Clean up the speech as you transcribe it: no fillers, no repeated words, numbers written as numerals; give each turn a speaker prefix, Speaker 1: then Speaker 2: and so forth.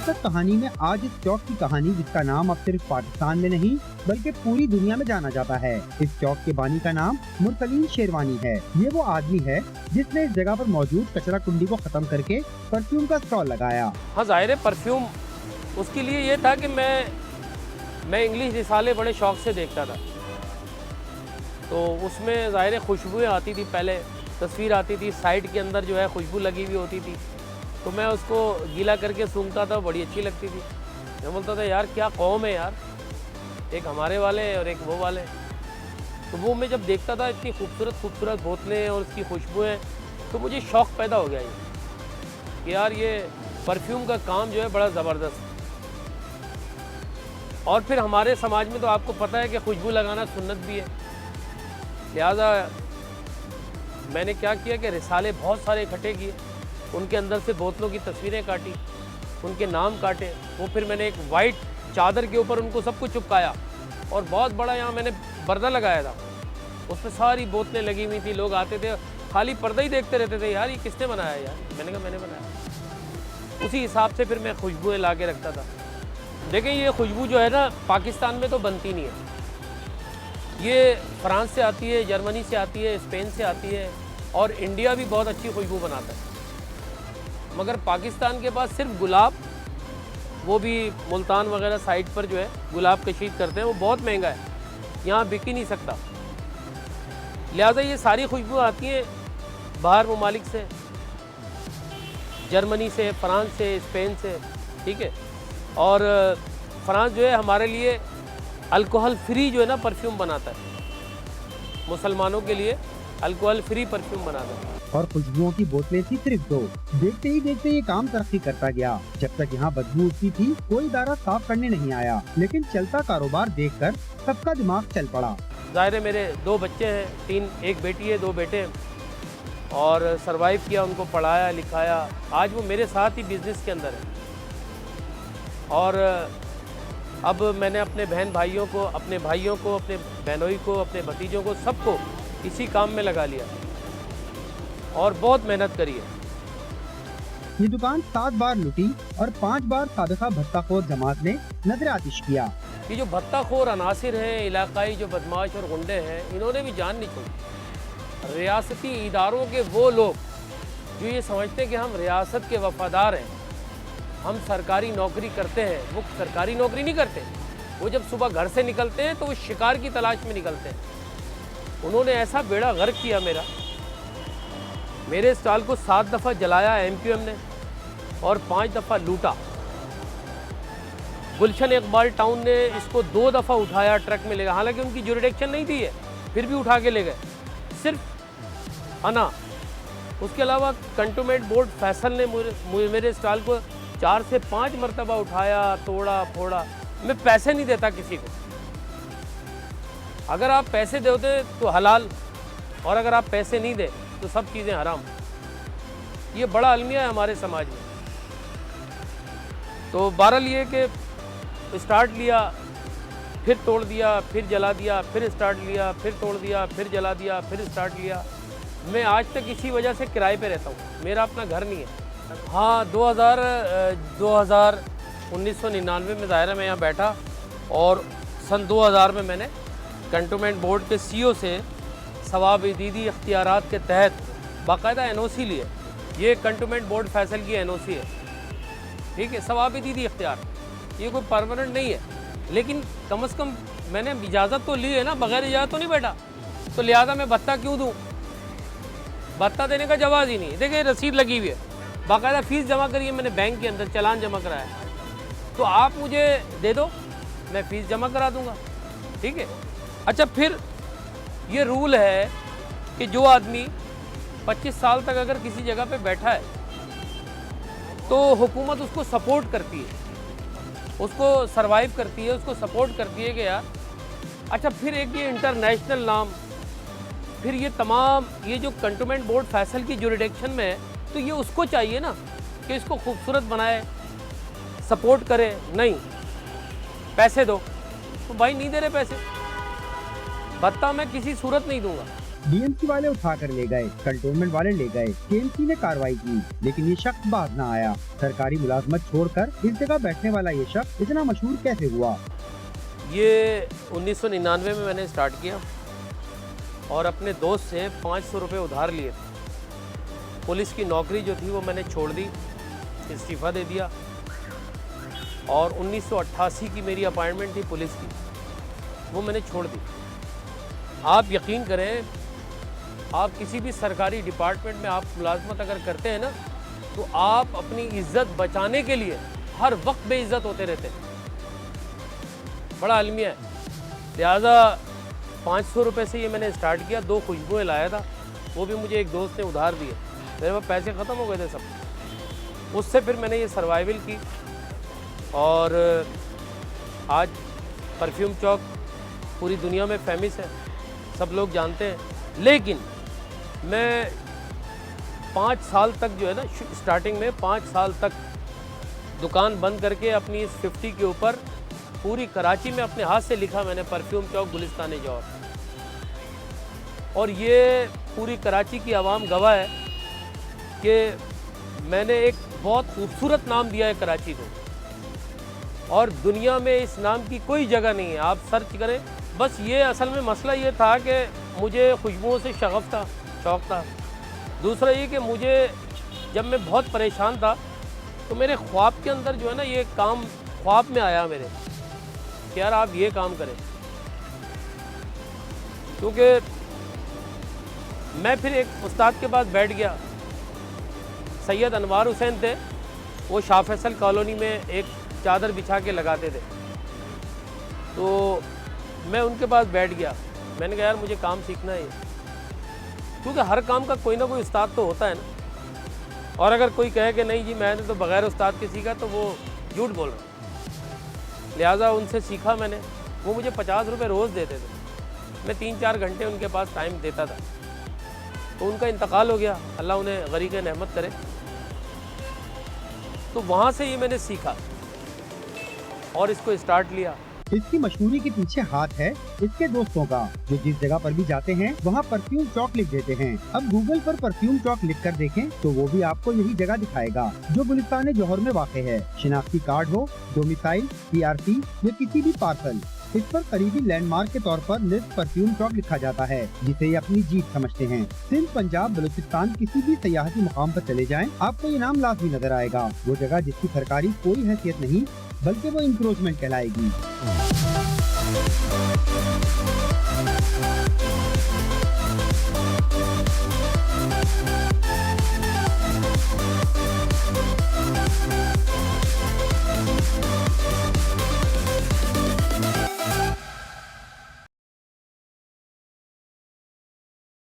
Speaker 1: दिलचस्प कहानी में आज इस चौक की कहानी, जिसका नाम अब सिर्फ पाकिस्तान में नहीं बल्कि पूरी दुनिया में जाना जाता है। इस चौक के बानी का नाम मुरसलीन शेरवानी है। ये वो आदमी है जिसने इस जगह पर मौजूद कचरा कुंडी को खत्म करके परफ्यूम का स्टॉल लगाया।
Speaker 2: हाँ, जाहिर है परफ्यूम उसके लिए ये था कि मैं इंग्लिश रिसाले बड़े शौक से देखता था, तो उसमें जाहिर है खुशबुएँ आती थी। पहले तस्वीर आती थी, साइड के अंदर जो है खुशबू लगी हुई होती थी, तो मैं उसको गीला करके सूंघता था, बड़ी अच्छी लगती थी। मैं बोलता था यार क्या कौम है यार, एक हमारे वाले और एक वो वाले। तो वो मैं जब देखता था इतनी खूबसूरत बोतलें और उसकी खुशबुएँ, तो मुझे शौक़ पैदा हो गया ये कि यार ये परफ्यूम का काम जो है बड़ा ज़बरदस्त। और फिर हमारे समाज में तो आपको पता है कि खुशबू लगाना सुन्नत भी है, लिहाजा मैंने क्या किया कि रिसाले बहुत सारे इकट्ठे किए, उनके अंदर से बोतलों की तस्वीरें काटी, उनके नाम काटे। वो फिर मैंने एक वाइट चादर के ऊपर उनको सब कुछ चिपकाया और बहुत बड़ा यहाँ मैंने पर्दा लगाया था, उस पर सारी बोतलें लगी हुई थी। लोग आते थे खाली पर्दा ही देखते रहते थे, यार ये किसने बनाया यार। मैंने कहा मैंने बनाया। उसी हिसाब से फिर मैं खुशबुएँ ला के रखता था। देखें ये खुशबू जो है ना पाकिस्तान में तो बनती नहीं है, ये फ्रांस से आती है, जर्मनी से आती है, स्पेन से आती है, और इंडिया भी बहुत अच्छी खुशबू बनाता है। मगर पाकिस्तान के पास सिर्फ गुलाब, वो भी मुल्तान वगैरह साइड पर जो है गुलाब कशीद करते हैं, वो बहुत महंगा है, यहाँ बिक ही नहीं सकता। लिहाजा ये सारी खुशबू आती हैं बाहर ममालिक से, जर्मनी से, फ्रांस से, स्पेन से, ठीक है। और फ्रांस जो है हमारे लिए अल्कोहल फ्री जो है ना परफ्यूम बनाता है, मुसलमानों के लिए अल्कोहल फ्री परफ्यूम बनाता है।
Speaker 1: और खुशबुओं की बोतलें थी सिर्फ 2। देखते ही देखते ये काम तरक्की करता गया। जब तक यहाँ बदबू उठती थी कोई इदारा साफ करने नहीं आया, लेकिन चलता कारोबार देखकर सबका दिमाग चल पड़ा।
Speaker 2: जाहिर है मेरे 2 बच्चे हैं, एक बेटी है 2 बेटे हैं, और सरवाइव किया, उनको पढ़ाया लिखाया। आज वो मेरे साथ ही बिजनेस के अंदर है। और अब मैंने अपने बहन भाइयों को, अपने भाइयों को, अपने बहनोई को, अपने भतीजों को, सबको इसी काम में लगा लिया और बहुत मेहनत करी है।
Speaker 1: ये दुकान 7 बार लुटी और 5 बार सादका भत्ताखोर जमात ने नजर आतिश किया।
Speaker 2: ये जो भत्ताखोर अनासिर हैं, इलाकाई जो बदमाश और गुंडे हैं, इन्होंने भी जान नहीं छोड़ी। रियासती इदारों के वो लोग जो ये समझते हैं कि हम रियासत के वफादार हैं, हम सरकारी नौकरी करते हैं, वो सरकारी नौकरी नहीं करते। वो जब सुबह घर से निकलते हैं तो वो शिकार की तलाश में निकलते हैं। उन्होंने ऐसा बेड़ा गर्क किया मेरे स्टॉल को 7 दफ़ा जलाया MQM ने और 5 दफ़ा लूटा। गुलशन इकबाल टाउन ने इसको 2 दफ़ा उठाया, ट्रक में ले गया, हालांकि उनकी जुरिडिक्शन नहीं थी है, फिर भी उठा के ले गए सिर्फ अना। उसके अलावा कंटोनमेंट बोर्ड फैसल ने मेरे स्टॉल को 4 से 5 मरतबा उठाया, तोड़ा फोड़ा। मैं पैसे नहीं देता किसी को, अगर आप पैसे दोगे तो हलाल, और अगर आप पैसे नहीं दे तो सब चीज़ें हराम। ये बड़ा अलमिया है हमारे समाज में। तो बहरहाल ये कि स्टार्ट लिया, फिर तोड़ दिया, फिर जला दिया, फिर स्टार्ट लिया, फिर तोड़ दिया, फिर जला दिया, फिर स्टार्ट लिया। मैं आज तक इसी वजह से किराए पे रहता हूँ, मेरा अपना घर नहीं है। हाँ, 1999 में ज़ाहिर है मैं यहाँ बैठा, और सन 2000 में मैंने कंटोनमेंट बोर्ड के CEO से सवाब-ए-दीदी इख्तियारात के तहत बाकायदा NOC लिए। ये कंटोनमेंट बोर्ड फैसल की NOC है, ठीक है, सवाब-ए-दीदी इख्तियार, ये कोई परमानेंट नहीं है, लेकिन कम से कम मैंने इजाज़त तो ली है ना, बगैर इजाज़त तो नहीं बैठा। तो लिहाजा मैं भत्ता क्यों दूँ, भत्ता देने का जवाज़ ही नहीं। देखिए रसीद लगी हुई है, बाकायदा फ़ीस जमा करिए, मैंने बैंक के अंदर चालान जमा कराया, तो आप मुझे दे दो, मैं फ़ीस जमा करा दूँगा, ठीक है। अच्छा, फिर ये रूल है कि जो आदमी 25 साल तक अगर किसी जगह पे बैठा है तो हुकूमत उसको सपोर्ट करती है, उसको सरवाइव करती है, उसको सपोर्ट करती है कि यार। अच्छा, फिर एक ये इंटरनेशनल नाम, फिर ये तमाम ये जो कंटोनमेंट बोर्ड फैसल की जुरिडिक्शन में है, तो ये उसको चाहिए ना कि इसको खूबसूरत बनाए, सपोर्ट करे। नहीं, पैसे दो, तो भाई नहीं दे रहे पैसे, भत्ता मैं किसी सूरत नहीं दूंगा।
Speaker 1: डीएमसी वाले उठाकर ले गए, कंटोनमेंट वाले ले गए, केएमसी ने कार्रवाई की, लेकिन ये शख्स बाज न आया। सरकारी मुलाजमत छोड़कर इस जगह बैठने वाला ये शख्स इतना मशहूर कैसे हुआ?
Speaker 2: ये 1999 में मैंने स्टार्ट किया और अपने दोस्त से 500 रुपये उधार लिए थे। पुलिस की नौकरी जो थी वो मैंने छोड़ दी, इस्तीफ़ा दे दिया और 1988 की मेरी अपॉइंटमेंट थी पुलिस की, वो मैंने छोड़ दी। आप यकीन करें, आप किसी भी सरकारी डिपार्टमेंट में आप मुलाजमत अगर करते हैं ना, तो आप अपनी इज़्ज़त बचाने के लिए हर वक्त बेइज्जत होते रहते हैं। बड़ा अलमिया है। लिहाजा 500 रुपये से ये मैंने स्टार्ट किया। 2 खुशबुएँ लाया था, वो भी मुझे एक दोस्त ने उधार दिए, मेरे पास पैसे ख़त्म हो गए थे सब। उससे फिर मैंने ये सर्वाइवल की और आज परफ्यूम चौक पूरी दुनिया में फेमस है, सब लोग जानते हैं। लेकिन मैं 5 साल तक जो है ना, स्टार्टिंग में 5 साल तक दुकान बंद करके अपनी इस 50 के ऊपर पूरी कराची में अपने हाथ से लिखा मैंने, परफ्यूम चौक गुलिस्तान जौहर। और ये पूरी कराची की आवाम गवाह है कि मैंने एक बहुत खूबसूरत नाम दिया है कराची को, और दुनिया में इस नाम की कोई जगह नहीं है। आप सर्च करें। बस ये असल में मसला ये था कि मुझे खुशबुओं से शगफ था, शौक़ था। दूसरा ये कि मुझे जब मैं बहुत परेशान था तो मेरे ख्वाब के अंदर जो है ना, ये काम ख्वाब में आया मेरे कि यार आप ये काम करें। क्योंकि मैं फिर एक उस्ताद के पास बैठ गया, सैयद अनवार हुसैन थे, वो शाह फैसल कॉलोनी में एक चादर बिछा के लगाते थे। तो मैं उनके पास बैठ गया, मैंने कहा यार मुझे काम सीखना है, क्योंकि हर काम का कोई ना कोई उस्ताद तो होता है ना। और अगर कोई कहे कि नहीं जी मैंने तो बग़ैर उस्ताद के सीखा, तो वो झूठ बोल रहा है। लिहाजा उनसे सीखा मैंने। वो मुझे 50 रुपये रोज़ देते थे, मैं 3-4 घंटे उनके पास टाइम देता था। तो उनका इंतकाल हो गया, अल्लाह उन्हें गरीक़ रहमत करे। तो वहाँ से ये मैंने सीखा और इसको स्टार्ट लिया।
Speaker 1: इसकी मशहूरी के पीछे हाथ है इसके दोस्तों का, जो जिस जगह पर भी जाते हैं वहाँ परफ्यूम चौक लिख देते हैं। अब गूगल पर परफ्यूम चौक लिख कर देखें तो वो भी आपको यही जगह दिखाएगा, जो गुलिस्तान जौहर में वाक़ है। शिनाख्ती कार्ड हो, डोमिसाइल, PRC या किसी भी पार्सल, इस पर करीबी लैंडमार्क के तौर पर निफ्ट परफ्यूम चौक लिखा जाता है, जिसे ये अपनी जीत समझते हैं। सिंध, पंजाब, बलूचिस्तान किसी भी सयाहती मुकाम पर चले जाएं, आपको ये नाम लाजमी नजर आएगा। वो जगह जिसकी सरकारी कोई हैसियत नहीं, बल्कि वो इंक्रोचमेंट कहलाएगी।